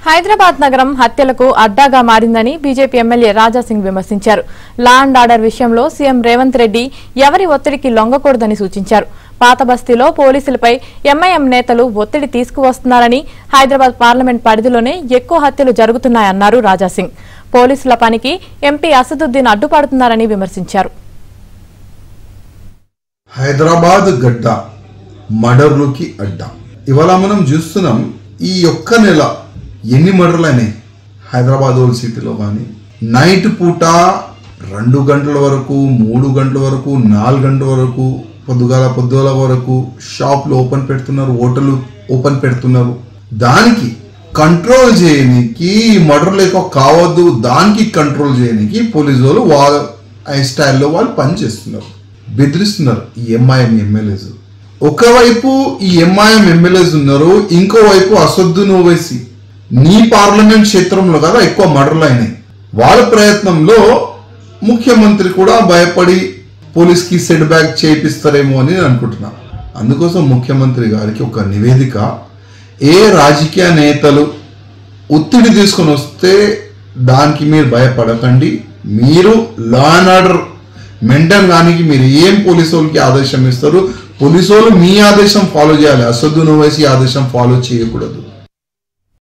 హైదరాబాద్ నగరం హత్యలకు అడ్డాగా మారిందని బీజేపీ ఎమ్మెల్యే రాజాసింగ్ విమర్శించారు. లా అండ్ ఆర్డర్ విషయంలో సీఎం రేవంత్ రెడ్డి ఎవరి ఒత్తిడికి లొంగకూడదని సూచించారు. పాత బస్తీలో పోలీసులపై ఎంఐఎం నేతలు ఒత్తిడి తీసుకువస్తున్నారని, హైదరాబాద్ పార్లమెంట్ పరిధిలోనే ఎక్కువ హత్యలు జరుగుతున్నాయన్నారు రాజాసింగ్. పోలీసుల పనికి ఎంపీ అసదుద్దీన్ అడ్డుపడుతున్నారని విమర్శించారు. హైదరాబాద్ గడ్డ మర్డర్లకి అడ్డా. ఇవాళ మనం చూస్తున్నాం ఈ ఒక్క నెల ఎన్ని మర్డర్లు అయినాయి హైదరాబాద్ ఓల్డ్ సిటీలో. కానీ నైట్ పూట 2 గంటల వరకు, 3 గంటల వరకు, 4 గంటల వరకు, పొద్దుగాల వరకు షాప్లు ఓపెన్ పెడుతున్నారు, హోటళ్ళు ఓపెన్ పెడుతున్నారు. దానికి కంట్రోల్ చేయడానికి మర్డర్ లేక కావద్దు, దానికి కంట్రోల్ చేయడానికి పోలీసు వాళ్ళు వాళ్ళ స్టైల్లో వాళ్ళు పనిచేస్తున్నారు, బెదిరిస్తున్నారు ఈ ఎంఐఎం ఎమ్మెల్యేస్. ఒకవైపు ఈ ఎంఐఎం ఎమ్మెల్యేస్ ఉన్నారు, ఇంకోవైపు అసదుద్దీన్ ఓవైసీ నీ పార్లమెంట్ క్షేత్రంలో కదా ఎక్కువ మర్డర్లు అయినాయి. వాళ్ళ ప్రయత్నంలో ముఖ్యమంత్రి కూడా భయపడి పోలీస్కి సెట్ బ్యాక్ చేయిస్తారేమో అని నేను అనుకుంటున్నాను. అందుకోసం ముఖ్యమంత్రి గారికి ఒక నివేదిక, ఏ రాజకీయ నేతలు ఒత్తిడి తీసుకొని వస్తే దానికి మీరు భయపడకండి, మీరు లా అండ్ ఆర్డర్ మెయింటైన్ కానీ మీరు ఏం పోలీసు వాళ్ళకి ఆదేశం ఇస్తారు, పోలీసు వాళ్ళు మీ ఆదేశం ఫాలో చేయాలి, అసదుద్దీన్ ఓవైసీ ఆదేశం ఫాలో చేయకూడదు.